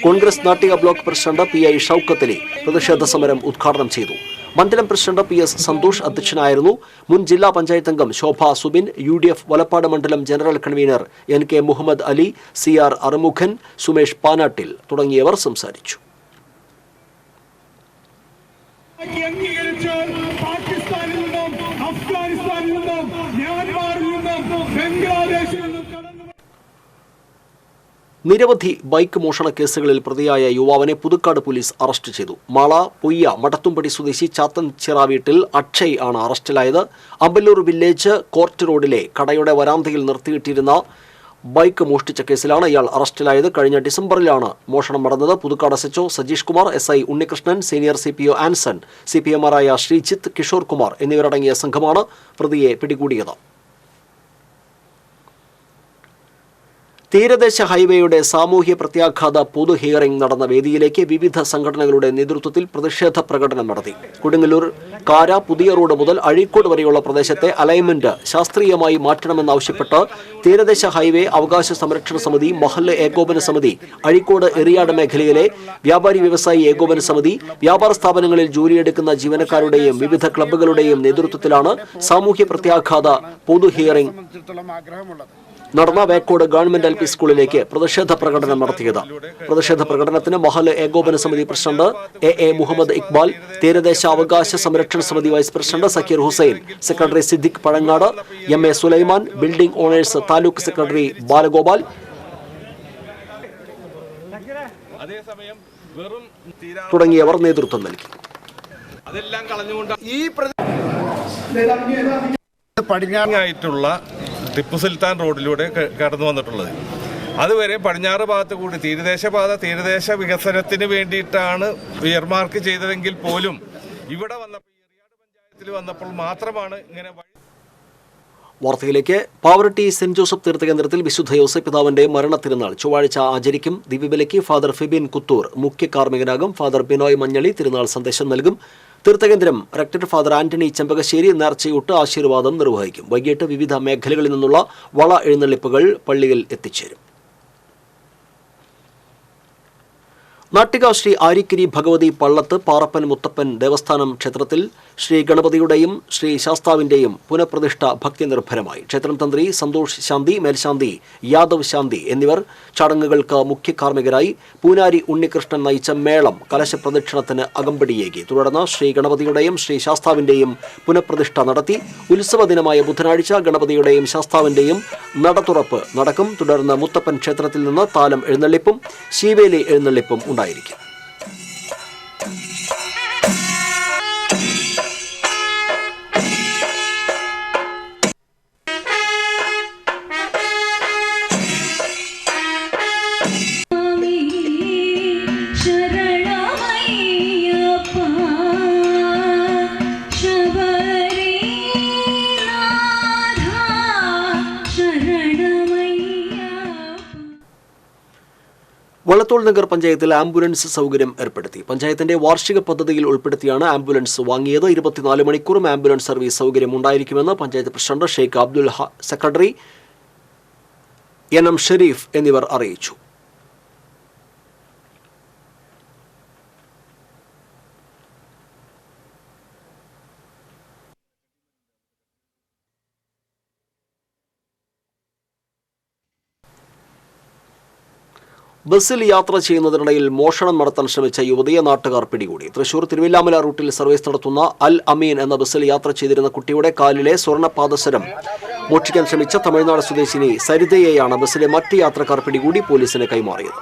Congress Nattika block president PI Shoukath Ali പ്രതിഷേധ സമരം ഉദ്ഘാടനം ചെയ്തു. മണ്ഡലം പ്രസിഡന്റ് PS സന്തോഷ് അധ്യക്ഷനായിരുന്നു. മുൻ ജില്ലാ പഞ്ചായത്ത് അംഗം ശോഭ സുബിൻ, UDF വലപ്പാട് മണ്ഡലം general convener NK Muhammad Ali, CR Arumughan, Sumesh Panattil തുടങ്ങിയവർ സംസാരിച്ചു. പാകിസ്ഥാനിൽ നിന്നും അഫ്ഗാനിസ്ഥാനിൽ നിന്നും മ്യാൻമാറിൽ നിന്നും നിരവധി ബൈക്ക് മോഷണ കേസുകളിൽ പ്രതിയായ യുവാവിനെ പുതുക്കാട് പോലീസ് അറസ്റ്റ് ചെയ്തു. മാള പൊയ്യ മടത്തുംപടി സ്വദേശി ചാത്തൻചിറ വീട്ടിൽ അക്ഷയ് ആണ് അറസ്റ്റിലായത്. അമ്പല്ലൂർ വില്ലേജ് കോർട്ട് റോഡിലെ കടയുടെ വരാന്തയിൽ നിർത്തിയിട്ടിരുന്ന ബൈക്ക് മോഷ്ടിച്ച കേസിലാണ് ഇയാൾ അറസ്റ്റിലായത്. കഴിഞ്ഞ ഡിസംബറിലാണ് മോഷണം നടന്നത്. Puthukkad SHO Sajeesh Kumar, SI Unnikrishnan, senior CPO Anson, CPMമാരായ ശ്രീജിത്ത്, കിഷോർ കുമാർ എന്നിവരടങ്ങിയ സംഘമാണ് പ്രതിയെ പിടികൂടിയത്. തീരദേശ ഹൈവേയുടെ സാമൂഹ്യ പ്രത്യാഘാത പൊതു ഹിയറിംഗ് നടന്ന വേദിയിലേക്ക് വിവിധ സംഘടനകളുടെ നേതൃത്വത്തിൽ പ്രതിഷേധ പ്രകടനം നടത്തി. കൊടുങ്ങല്ലൂർ കാര പുതിയ റോഡ് മുതൽ അഴീക്കോട് വരെയുള്ള പ്രദേശത്തെ അലൈൻമെന്റ് ശാസ്ത്രീയമായി മാറ്റണമെന്നാവശ്യപ്പെട്ട് തീരദേശ ഹൈവേ അവകാശ സംരക്ഷണ സമിതി, മഹല്ല് ഏകോപന സമിതി, അഴീക്കോട് എറിയാട് മേഖലയിലെ വ്യാപാരി വ്യവസായി ഏകോപന സമിതി, വ്യാപാര സ്ഥാപനങ്ങളിൽ ജോലിയെടുക്കുന്ന ജീവനക്കാരുടെയും വിവിധ ക്ലബ്ബുകളുടെയും നേതൃത്വത്തിലാണ് സാമൂഹ്യ പ്രത്യാഘാത പൊതു ഹിയറിംഗ് നടന്ന വേക്കോട് ഗവൺമെന്റ് LP സ്കൂളിലേക്ക് പ്രതിഷേധ പ്രകടനം നടത്തിയത്. പ്രതിഷേധ പ്രകടനത്തിന് മഹല്ല് ഏകോപന സമിതി പ്രസിഡന്റ് AA മുഹമ്മദ് ഇക്ബാൽ, തീരദേശ അവകാശ സംരക്ഷണ സമിതി vice president Zakir Hussain, secretary Siddique Pazhangad, MA Sulaiman, building owners taluk secretary Balagopal തുടങ്ങിയവർ നേതൃത്വം നൽകി. പടിഞ്ഞാറായിട്ടുള്ള ടിപ്പു സുൽത്താൻ റോഡിലൂടെ കടന്നു വന്നിട്ടുള്ളത്. അതുവരെ പടിഞ്ഞാറ് ഭാഗത്ത് കൂടി തീരദേശ വികസനത്തിന് വേണ്ടിയിട്ടാണ് എയർമാർക്ക് ചെയ്തതെങ്കിൽ പോലും ഇവിടെ വന്നപ്പോൾ എറിയാട് പഞ്ചായത്തിൽ വന്നപ്പോൾ മാത്രമാണ് ഇങ്ങനെ. വാർത്തയിലേക്ക്. പാവറട്ടി സെന്റ് ജോസഫ് തീർത്ഥകേന്ദ്രത്തിൽ വിശുദ്ധ യോസേപ്പ് പിതാവിന്റെ മരണത്തിരുന്നാൾ ചൊവ്വാഴ്ച ആചരിക്കും. ദിവ്യബലിക്ക് ഫാദർ ഫിബിൻ കുത്തൂർ മുഖ്യ കാർമ്മികനാകും. ഫാദർ ബിനോയ് മഞ്ഞളി തിരുനാൾ സന്ദേശം നൽകും. തീർത്ഥകേന്ദ്രം റെക്ടർ ഫാദർ ആന്റണി ചെമ്പകശ്ശേരി നേർച്ചയൂട്ട് ആശീർവാദം നിർവഹിക്കും. വൈകിട്ട് വിവിധ മേഖലകളിൽ നിന്നുള്ള വള എഴുന്നള്ളിപ്പുകൾ പള്ളിയിൽ എത്തിച്ചേരും. നാട്ടിക ശ്രീ ആരിക്കിരി ഭഗവതി പള്ളത്ത് പാറപ്പൻ മുത്തപ്പൻ ദേവസ്ഥാനം ക്ഷേത്രത്തിൽ ശ്രീ ഗണപതിയുടെയും ശ്രീ ശാസ്താവിന്റെയും പുനഃപ്രതിഷ്ഠ ഭക്തി നിർഭരമായി. ക്ഷേത്രം തന്ത്രി സന്തോഷ് ശാന്തി, മേൽശാന്തി യാദവ് ശാന്തി എന്നിവർ ചടങ്ങുകൾക്ക് മുഖ്യ കാർമ്മികരായി. പൂനാരി ഉണ്ണികൃഷ്ണൻ നയിച്ച മേളം കലശപ്രദക്ഷിണത്തിന് അകമ്പടിയേകി. തുടർന്ന് ശ്രീ ഗണപതിയുടെയും ശ്രീ ശാസ്താവിന്റെയും പുനഃപ്രതിഷ്ഠ നടത്തി. ഉത്സവ ദിനമായ ബുധനാഴ്ച ഗണപതിയുടെയും ശാസ്താവിന്റെയും നടതുറപ്പ് നടക്കും. തുടർന്ന് മുത്തപ്പൻ ക്ഷേത്രത്തിൽ നിന്ന് താലം എഴുന്നള്ളിപ്പും ശീവേലി എഴുന്നള്ളിപ്പും ഉണ്ടായിരിക്കും. വള്ളത്തോൾ നഗർ പഞ്ചായത്തിൽ ആംബുലൻസ് സൗകര്യം ഏർപ്പെടുത്തി. പഞ്ചായത്തിന്റെ വാർഷിക പദ്ധതിയിൽ ഉൾപ്പെടുത്തിയാണ് ആംബുലൻസ് വാങ്ങിയത്. 24 മണിക്കൂറും ആംബുലൻസ് സർവീസ് സൗകര്യം ഉണ്ടായിരിക്കുമെന്ന് panchayat president Sheikh Abdul secretary NM Sharif എന്നിവർ അറിയിച്ചു. ബസ്സിൽ യാത്ര ചെയ്യുന്നതിനിടയിൽ മോഷണം നടത്താൻ ശ്രമിച്ച യുവതിയെ നാട്ടുകാർ പിടികൂടി. തൃശൂർ തിരുവില്ലാമല റൂട്ടിൽ സർവീസ് നടത്തുന്ന അൽ അമീൻ എന്ന ബസ്സിൽ യാത്ര ചെയ്തിരുന്ന കുട്ടിയുടെ കാലിലെ സ്വർണ്ണപാദസരം മോഷ്ടിക്കാൻ ശ്രമിച്ച തമിഴ്നാട് സ്വദേശിനി സരിതയെയാണ് ബസ്സിലെ മറ്റ് യാത്രക്കാർ പിടികൂടി പോലീസിന് കൈമാറിയത്.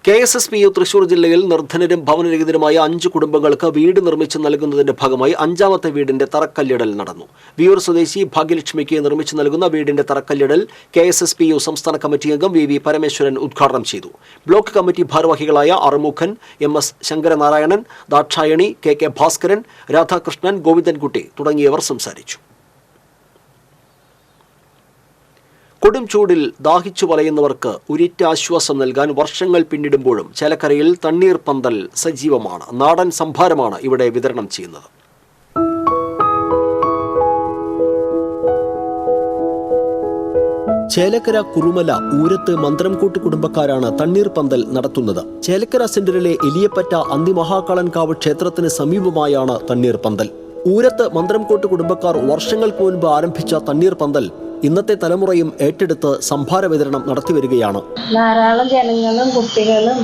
KSSPU തൃശൂർ ജില്ലയിൽ നിർധനരും ഭവനരഹിതരുമായ 5 കുടുംബങ്ങൾക്ക് വീട് നിർമ്മിച്ചു നൽകുന്നതിന്റെ ഭാഗമായി 5ാമത്തെ വീടിന്റെ തറക്കല്ലിടൽ നടന്നു. വിയൂർ സ്വദേശി ഭാഗ്യലക്ഷ്മിക്ക് നിർമ്മിച്ചു നൽകുന്ന വീടിന്റെ തറക്കല്ലിടൽ KSSPU സംസ്ഥാന കമ്മിറ്റി അംഗം VV പരമേശ്വരൻ ഉദ്ഘാടനം ചെയ്തു. ബ്ലോക്ക് കമ്മിറ്റി ഭാരവാഹികളായ അറുമുഖൻ, MS ശങ്കരനാരായണൻ, ദാക്ഷായണി, KK ഭാസ്കരൻ, രാധാകൃഷ്ണൻ, ഗോവിന്ദൻകുട്ടി തുടങ്ങിയവർ സംസാരിച്ചു. കൊടും ചൂടിൽ ദാഹിച്ചു വലയുന്നവർക്ക് ഉരിറ്റ ആശ്വാസം നൽകാൻ വർഷങ്ങൾ പിന്നിടുമ്പോഴും ചേലക്കരയിൽ തണ്ണീർ പന്തൽ സജീവമാണ്. നാടൻ സംഭാരമാണ് ഇവിടെ വിതരണം ചെയ്യുന്നത്. ചേലക്കര കുറുമല ഊരത്ത് മന്ത്രംകൂട്ട് കുടുംബക്കാരാണ് തണ്ണീർ പന്തൽ നടത്തുന്നത്. ചേലക്കര സെന്ററിലെ എലിയപ്പറ്റ അന്തിമഹാകളൻകാവ് ക്ഷേത്രത്തിന് സമീപമായാണ് തണ്ണീർ പന്തൽ. ഊരത്ത് മന്ത്രംകൂട്ട് കുടുംബക്കാർ വർഷങ്ങൾക്ക് മുൻപ് ആരംഭിച്ച തണ്ണീർ പന്തൽ ഇന്നത്തെ തലമുറയും ഏറ്റെടുത്ത് സംഭാര വിതരണം നടത്തിവരികയാണ്. ധാരാളം ജനങ്ങളും കുട്ടികളും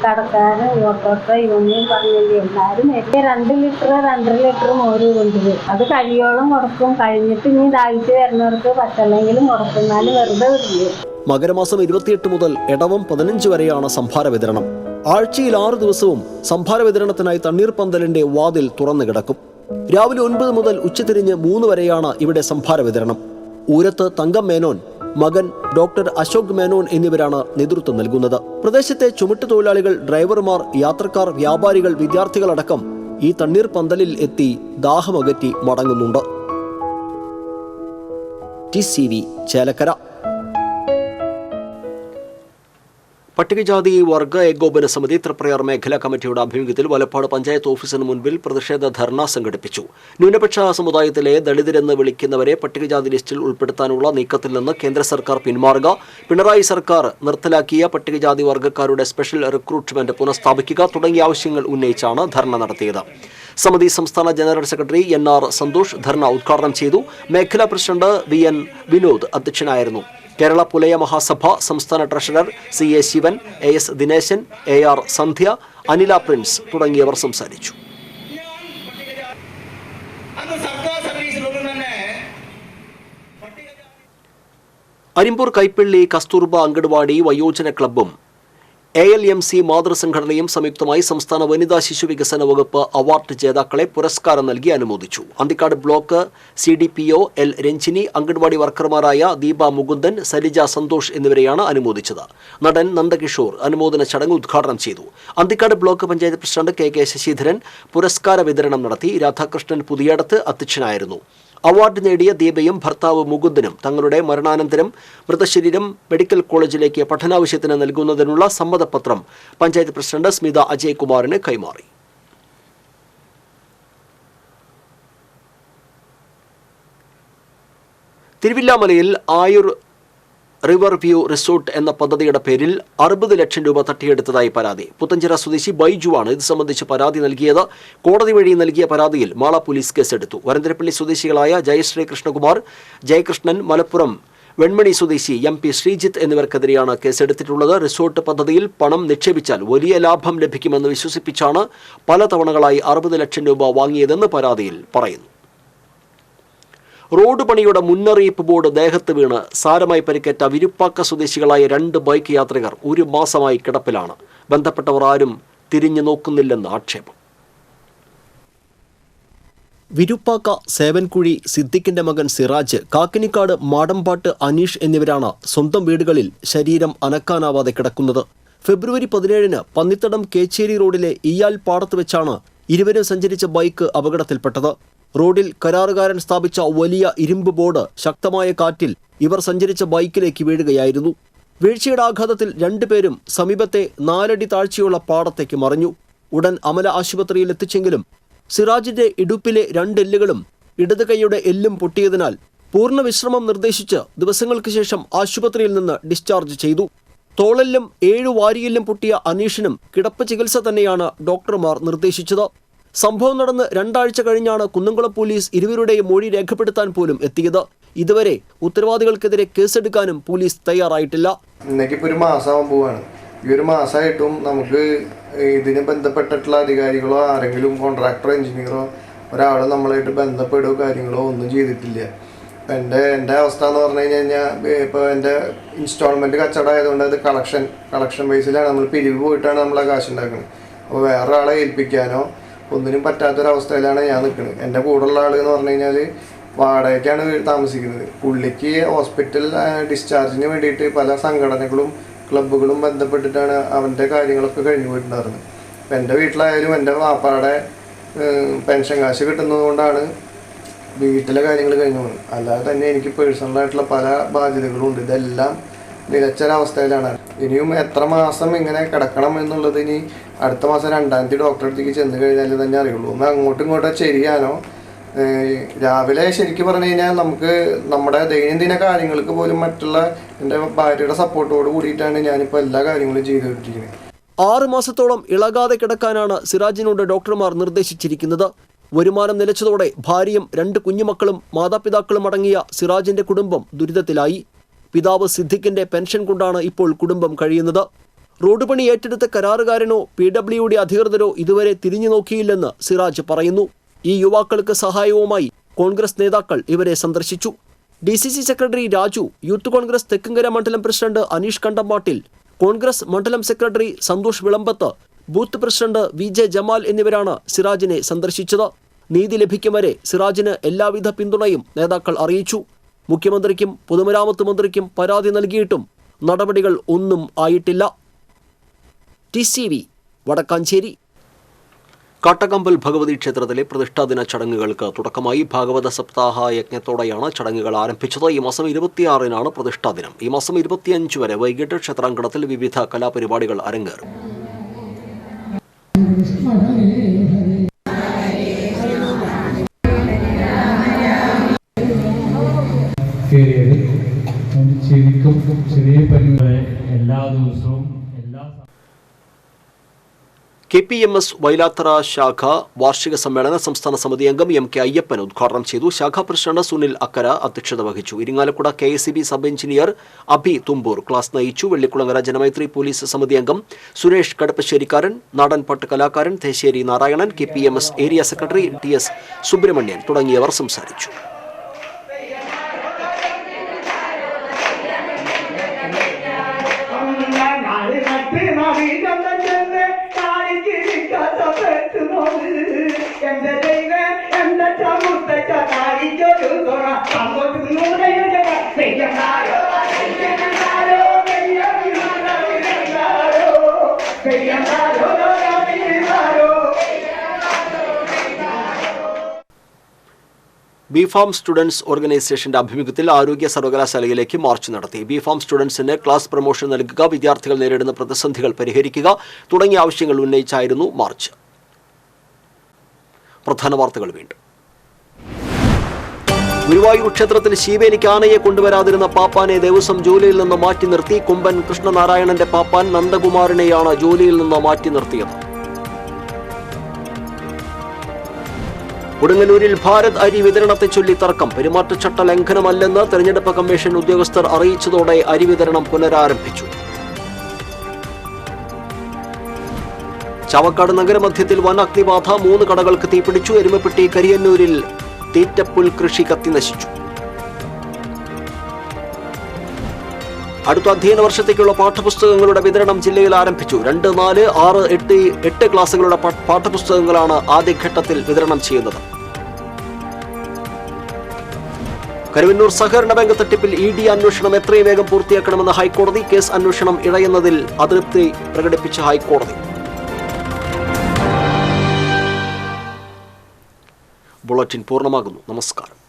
കടക്കാരൻ ഓട്ടോട്ടോ യൂണിയൻ പറഞ്ഞില്ലേ എല്ലാവരും 2 ലിറ്റർ 2.5 ലിറ്റർ മോര് കൊണ്ടുവരും. അത് കഴിയോളം കൊടുക്കും. കഴിഞ്ഞിട്ട് ഇനി ദാഹിച്ച് വരുന്നവർക്ക് പച്ചല്ലെങ്കിലും കൊടുക്കും. എന്നാലും വെറുതെ വിടില്ല. മകരമാസം 28 മുതൽ എടവം 15 വരെയാണ് സംഭാര വിതരണം. ആഴ്ചയിൽ 6 ദിവസവും സംഭാര വിതരണത്തിനായി തണ്ണീർപന്തലിന്റെ വാതിൽ തുറന്നു കിടക്കും. രാവിലെ 9 മുതൽ ഉച്ചതിരിഞ്ഞ് 3 വരെയാണ് ഇവിടെ സംഭാര വിതരണം. ഊരത്ത് തങ്കം മേനോൻ, മകൻ ഡോക്ടർ അശോക് മേനോൻ എന്നിവരാണ് നേതൃത്വം നൽകുന്നത്. പ്രദേശത്തെ ചുമട്ടുതൊഴിലാളികൾ, ഡ്രൈവർമാർ, യാത്രക്കാർ, വ്യാപാരികൾ, വിദ്യാർത്ഥികളടക്കം ഈ തണ്ണീർപന്തലിൽ എത്തി ദാഹമകറ്റി മടങ്ങുന്നുണ്ട്. TCV ചേലക്കര. പട്ടികജാതി വർഗ ഏകോപന സമിതി തൃപ്രയാർ മേഖലാ കമ്മിറ്റിയുടെ ആഭിമുഖ്യത്തിൽ വലപ്പാട് പഞ്ചായത്ത് ഓഫീസിന് മുൻപിൽ പ്രതിഷേധ ധർണ സംഘടിപ്പിച്ചു. ന്യൂനപക്ഷ സമുദായത്തിലെ ദളിതരെന്ന് വിളിക്കുന്നവരെ പട്ടികജാതി ലിസ്റ്റിൽ ഉൾപ്പെടുത്താനുള്ള നീക്കത്തിൽ നിന്ന് കേന്ദ്ര സർക്കാർ പിന്മാറുക, പിണറായി സർക്കാർ നിർത്തലാക്കിയ പട്ടികജാതി വർഗ്ഗക്കാരുടെ സ്പെഷ്യൽ റിക്രൂട്ട്മെന്റ് പുനഃസ്ഥാപിക്കുക തുടങ്ങിയ ആവശ്യങ്ങൾ ഉന്നയിച്ചാണ് ധർണ നടത്തിയത്. സമിതി സംസ്ഥാന ജനറൽ സെക്രട്ടറി NR സന്തോഷ് ധർണ ഉദ്ഘാടനം ചെയ്തു. മേഖലാ പ്രസിഡന്റ് VN വിനോദ് അധ്യക്ഷനായിരുന്നു. കേരള പുലയ മഹാസഭ സംസ്ഥാന treasurer CA Sivan, AS Dineshan, AR Sandhya, Anila Prince തുടങ്ങിയവർ സംസാരിച്ചു. അരിമ്പൂർ കൈപ്പള്ളി കസ്തൂർബ അങ്കണവാടി വയോജന ക്ലബ്ബും ALMC മാതൃസംഘടനയും സംയുക്തമായി സംസ്ഥാന വനിതാ ശിശു വികസന വകുപ്പ് അവാർഡ് ജേതാക്കളെ പുരസ്കാരം നൽകി അനുമോദിച്ചു. Anthikad block CDPO L Ranjini, anganwadi വർക്കർമാരായ ദീപ മുകുന്ദൻ, സരിജ സന്തോഷ് എന്നിവരെയാണ് അനുമോദിച്ചത്. നടൻ നന്ദകിഷോർ അനുമോദന ചടങ്ങ് ഉദ്ഘാടനം ചെയ്തു. Anthikad block panchayat president KK Sasidharan പുരസ്കാര വിതരണം നടത്തി. രാധാകൃഷ്ണൻ പുതിയടത്ത് അധ്യക്ഷനായിരുന്നു. അവാർഡ് നേടിയ ദീപയും ഭർത്താവ് മുകുന്ദനും തങ്ങളുടെ മരണാനന്തരം മൃതശരീരം മെഡിക്കൽ കോളേജിലേക്ക് പഠനാവശ്യത്തിന് നൽകുന്നതിനുള്ള സമ്മതപത്രം പഞ്ചായത്ത് പ്രസിഡന്റ് സ്മിത അജയ് കുമാറിന് കൈമാറി. തിരുവില്ലാമലയിൽ ആയുർ റിവർ വ്യൂ റിസോർട്ട് എന്ന പദ്ധതിയുടെ പേരിൽ 60 ലക്ഷം രൂപ തട്ടിയെടുത്തതായി പരാതി. പുത്തഞ്ചിറ സ്വദേശി ബൈജുവാണ് ഇത് സംബന്ധിച്ച് പരാതി നൽകിയത്. കോടതി വഴി നൽകിയ പരാതിയിൽ മാള പോലീസ് കേസെടുത്തു. വരന്തരപ്പള്ളി സ്വദേശികളായ ജയശ്രീ കൃഷ്ണകുമാർ, ജയകൃഷ്ണൻ, മലപ്പുറം വെൺമണി സ്വദേശി MP ശ്രീജിത്ത് എന്നിവർക്കെതിരെയാണ് കേസെടുത്തിട്ടുള്ളത്. റിസോർട്ട് പദ്ധതിയിൽ പണം നിക്ഷേപിച്ചാൽ വലിയ ലാഭം ലഭിക്കുമെന്ന് വിശ്വസിപ്പിച്ചാണ് പല തവണകളായി 60 ലക്ഷം രൂപ വാങ്ങിയതെന്ന് പരാതിയിൽ പറയുന്നു. റോഡ് പണിയുടെ മുന്നറിയിപ്പ് ബോർഡ് ദേഹത്ത് വീണ് സാരമായി പരിക്കേറ്റ വിരുപ്പാക്ക സ്വദേശികളായ 2 ബൈക്ക് യാത്രികർ 1 മാസമായി കിടപ്പിലാണ്. ബന്ധപ്പെട്ടവർ ആരും തിരിഞ്ഞു നോക്കുന്നില്ലെന്ന് ആക്ഷേപം. വിരുപ്പാക്ക സേവൻകുഴി സിദ്ദിഖിന്റെ മകൻ സിറാജ്, കാക്കിനിക്കാട് മാടമ്പാട്ട് അനീഷ് എന്നിവരാണ് സ്വന്തം വീടുകളിൽ ശരീരം അനക്കാനാവാതെ കിടക്കുന്നത്. ഫെബ്രുവരി 17-ന് പന്നിത്തടം കേച്ചേരി റോഡിലെ ഇയാൽ പാടത്ത് വെച്ചാണ് ഇരുവരും സഞ്ചരിച്ച ബൈക്ക് അപകടത്തിൽപ്പെട്ടത്. റോഡിൽ കരാറുകാരൻ സ്ഥാപിച്ച വലിയ ഇരുമ്പ് ബോർഡ് ശക്തമായ കാറ്റിൽ ഇവർ സഞ്ചരിച്ച ബൈക്കിലേക്ക് വീഴുകയായിരുന്നു. വീഴ്ചയുടെ ആഘാതത്തിൽ 2 പേരും സമീപത്തെ 4 അടി താഴ്ചയുള്ള പാടത്തേക്ക് മറിഞ്ഞു. ഉടൻ അമല ആശുപത്രിയിൽ എത്തിച്ചെങ്കിലും സിറാജിന്റെ ഇടുപ്പിലെ 2 എല്ലുകളും ഇടത് കൈയുടെ എല്ലും പൊട്ടിയതിനാൽ പൂർണ്ണ വിശ്രമം നിർദ്ദേശിച്ച് ദിവസങ്ങൾക്ക് ശേഷം ആശുപത്രിയിൽ നിന്ന് ഡിസ്ചാർജ് ചെയ്തു. തോളെല്ലും 7 വാരിയെല്ലും പൊട്ടിയ അനീഷിനും കിടപ്പ് ചികിത്സ തന്നെയാണ് ഡോക്ടർമാർ നിർദ്ദേശിച്ചത്. സംഭവം നടന്ന് 2 ആഴ്ച കഴിഞ്ഞാണ് കുന്നംകുളം പോലീസ് ഇരുവരുടെയും മൊഴി രേഖപ്പെടുത്താൻ പോലും എത്തിയത്. ഇതുവരെ ഉത്തരവാദികൾക്കെതിരെ കേസെടുക്കാനും പോലീസ് തയ്യാറായിട്ടില്ല. ഇന്നേക്കിപ്പോൾ 1 മാസമാകാൻ പോവാണ്. ഈ 1 മാസമായിട്ടും നമുക്ക് ഇതിന് ബന്ധപ്പെട്ടിട്ടുള്ള അധികാരികളോ ആരെങ്കിലും കോൺട്രാക്ടറോ എഞ്ചിനീയറോ ഒരാൾ നമ്മളായിട്ട് ബന്ധപ്പെടുകയോ കാര്യങ്ങളോ ഒന്നും ചെയ്തിട്ടില്ല. എൻ്റെ അവസ്ഥ എന്ന് പറഞ്ഞു കഴിഞ്ഞാൽ ഇപ്പോൾ എൻ്റെ ഇൻസ്റ്റാൾമെൻറ്റ് കച്ചവടം ആയതുകൊണ്ട് അത് കളക്ഷൻ ബേസിലാണ് നമ്മൾ പിരിവ് പോയിട്ടാണ് നമ്മൾ ആ കാശ് ഉണ്ടാക്കുന്നത്. അപ്പോൾ വേറൊരാളെ ഏൽപ്പിക്കാനോ ഒന്നിനും പറ്റാത്തൊരവസ്ഥയിലാണ് ഞാൻ നിൽക്കുന്നത്. എൻ്റെ കൂടെയുള്ള ആൾ എന്ന് പറഞ്ഞു കഴിഞ്ഞാൽ വാടകയ്ക്കാണ് താമസിക്കുന്നത്. പുള്ളിക്ക് ഹോസ്പിറ്റൽ ഡിസ്ചാർജിന് വേണ്ടിയിട്ട് പല സംഘടനകളും ക്ലബ്ബുകളും ബന്ധപ്പെട്ടിട്ടാണ് അവൻ്റെ കാര്യങ്ങളൊക്കെ കഴിഞ്ഞു പോയിട്ടുണ്ടായിരുന്നത്. അപ്പം എൻ്റെ വീട്ടിലായാലും എൻ്റെ വാപ്പാടെ പെൻഷൻ കാശ് കിട്ടുന്നത് കൊണ്ടാണ് വീട്ടിലെ കാര്യങ്ങൾ കഴിഞ്ഞു പോകുന്നത്. അല്ലാതെ തന്നെ എനിക്ക് പേഴ്സണലായിട്ടുള്ള പല ബാധ്യതകളും ഉണ്ട്. ഇതെല്ലാം നിലച്ചൊരവസ്ഥയിലാണ്. ഇനിയും എത്ര മാസം ഇങ്ങനെ കിടക്കണം എന്നുള്ളത് ഇനി അടുത്ത മാസം 2-ാം തീയതി ഡോക്ടറെ അടുത്തേക്ക് ചെന്ന് കഴിഞ്ഞാൽ തന്നെ അറിയുള്ളൂ. ഒന്ന് അങ്ങോട്ടും ഇങ്ങോട്ടോ ചെയ്യാനോ രാവിലെ ശരിക്കും പറഞ്ഞു കഴിഞ്ഞാൽ നമുക്ക് നമ്മുടെ ദൈനംദിന കാര്യങ്ങൾക്ക് പോലും മറ്റുള്ള എൻ്റെ ഭാര്യയുടെ സപ്പോർട്ടോട് കൂടിയിട്ടാണ് ഞാനിപ്പോൾ എല്ലാ കാര്യങ്ങളും ചെയ്തുകൊണ്ടിരിക്കുന്നത്. 6 മാസത്തോളം ഇളകാതെ കിടക്കാനാണ് സിറാജിനോട് ഡോക്ടർമാർ നിർദ്ദേശിച്ചിരിക്കുന്നത്. വരുമാനം നിലച്ചതോടെ ഭാര്യയും 2 കുഞ്ഞുമക്കളും മാതാപിതാക്കളും അടങ്ങിയ സിറാജിന്റെ കുടുംബം ദുരിതത്തിലായി. പിതാവ് സിദ്ദിഖിന്റെ പെൻഷൻ കൊണ്ടാണ് ഇപ്പോൾ കുടുംബം കഴിയുന്നത്. റോഡ് പണി ഏറ്റെടുത്ത കരാറുകാരനോ PWD അധികൃതരോ ഇതുവരെ തിരിഞ്ഞു നോക്കിയില്ലെന്ന് സിറാജ് പറയുന്നു. ഈ യുവാക്കൾക്ക് സഹായവുമായി കോൺഗ്രസ് നേതാക്കൾ ഇവരെ സന്ദർശിച്ചു. DCC secretary Raju, youth Congress Thekkankara മണ്ഡലം പ്രസിഡന്റ് അനീഷ് കണ്ടമ്പാട്ടിൽ, കോൺഗ്രസ് മണ്ഡലം secretary Santhosh വിളമ്പത്ത്, booth president VJ Jamal എന്നിവരാണ് സിറാജിനെ സന്ദർശിച്ചത്. നീതി ലഭിക്കും വരെ സിറാജിന് എല്ലാവിധ പിന്തുണയും നേതാക്കൾ അറിയിച്ചു. മുഖ്യമന്ത്രിക്കും പൊതുമരാമത്ത് മന്ത്രിക്കും പരാതി നൽകിയിട്ടും നടപടികൾ ഒന്നും ആയിട്ടില്ല. TCV വടക്കാഞ്ചേരി. കാട്ടകമ്പൽ ഭഗവതി ക്ഷേത്രത്തിലെ പ്രതിഷ്ഠാദിന ചടങ്ങുകൾക്ക് തുടക്കമായി. ഭാഗവത സപ്താഹ യജ്ഞത്തോടെയാണ് ചടങ്ങുകൾ ആരംഭിച്ചത്. ഈ മാസം 26-നാണ് പ്രതിഷ്ഠാ ദിനം. ഈ മാസം 25 വരെ വൈകിട്ട് ക്ഷേത്രാങ്കണത്തിൽ വിവിധ കലാപരിപാടികൾ അരങ്ങേറും. എല്ലാ ദിവസവും KPMS വൈലാത്തറ ശാഖ വാർഷിക സമ്മേളന സംസ്ഥാന സമിതി അംഗം MK അയ്യപ്പൻ ഉദ്ഘാടനം ചെയ്തു. ശാഖാ പ്രസിഡന്റ് സുനിൽ അക്കര അധ്യക്ഷത വഹിച്ചു. ഇരിങ്ങാലക്കുട KSEB സബ് എഞ്ചിനീയർ അഭി തുമ്പൂർ ക്ലാസ് നയിച്ചു. വെള്ളിക്കുളങ്ങര ജനമൈത്രി പോലീസ് സമിതി അംഗം സുരേഷ് കടപ്പശ്ശേരിക്കാരൻ, നാടൻപാട്ട് കലാകാരൻ Theshery Narayanan, KPMS area secretary TS Subramanian തുടങ്ങിയവർ സംസാരിച്ചു. ബിഫാം സ്റ്റുഡൻസ് ഓർഗനൈസേഷന്റെ ആഭിമുഖ്യത്തിൽ ആരോഗ്യ സർവകലാശാലയിലേക്ക് മാർച്ച് നടത്തി. ബിഫാം സ്റ്റുഡൻസിന് ക്ലാസ് പ്രൊമോഷൻ നൽകുക, വിദ്യാർത്ഥികൾ നേരിടുന്ന പ്രതിസന്ധികൾ പരിഹരിക്കുക തുടങ്ങിയ ആവശ്യങ്ങൾ ഉന്നയിച്ചായിരുന്നു മാർച്ച്. പ്രധാന വാർത്തകൾ വീണ്ടും. ഗുരുവായൂർ ക്ഷേത്രത്തിൽ ശീവേലിക്ക് ആനയെ കൊണ്ടുവരാതിരുന്ന പാപ്പാനെ ദേവസ്വം ജോലിയിൽ നിന്ന് മാറ്റി നിർത്തി. കുമ്പൻ കൃഷ്ണനാരായണന്റെ പാപ്പാൻ നന്ദകുമാറിനെയാണ് ജോലിയിൽ നിന്ന് മാറ്റി നിർത്തിയത്. കൊടുങ്ങല്ലൂരിൽ ഭാരത് അരി വിതരണത്തെ ചൊല്ലി തർക്കം. പെരുമാറ്റച്ചട്ട ലംഘനമല്ലെന്ന് തെരഞ്ഞെടുപ്പ് കമ്മീഷൻ ഉദ്യോഗസ്ഥർ അറിയിച്ചതോടെ അരി വിതരണം പുനരാരംഭിച്ചു. ചാവക്കാട് നഗരമധ്യത്തിൽ വൻ അഗ്നിബാധ, 3 കടകൾക്ക് തീപിടിച്ചു. എരുമപ്പെട്ടി കരിയന്നൂരിൽ തീറ്റപ്പുൽ കൃഷി കത്തിനശിച്ചു. അടുത്ത അധ്യയന വർഷത്തേക്കുള്ള പാഠപുസ്തകങ്ങളുടെ വിതരണം ജില്ലയിൽ ആരംഭിച്ചു. 2, 4, 6, 8 ക്ലാസുകളുടെ പാഠപുസ്തകങ്ങളാണ് ആദ്യഘട്ടത്തിൽ വിതരണം ചെയ്യുന്നത്. കരുവന്നൂർ സഹകരണ ബാങ്ക് തട്ടിപ്പിൽ ED അന്വേഷണം എത്രയും വേഗം പൂർത്തിയാക്കണമെന്ന് ഹൈക്കോടതി. കേസ് അന്വേഷണം ഇഴയുന്നതിൽ അതൃപ്തി പ്രകടിപ്പിച്ച ഹൈക്കോടതി. ബുള്ളറ്റിൻ പൂർണ്ണമാകുന്നു. നമസ്കാരം.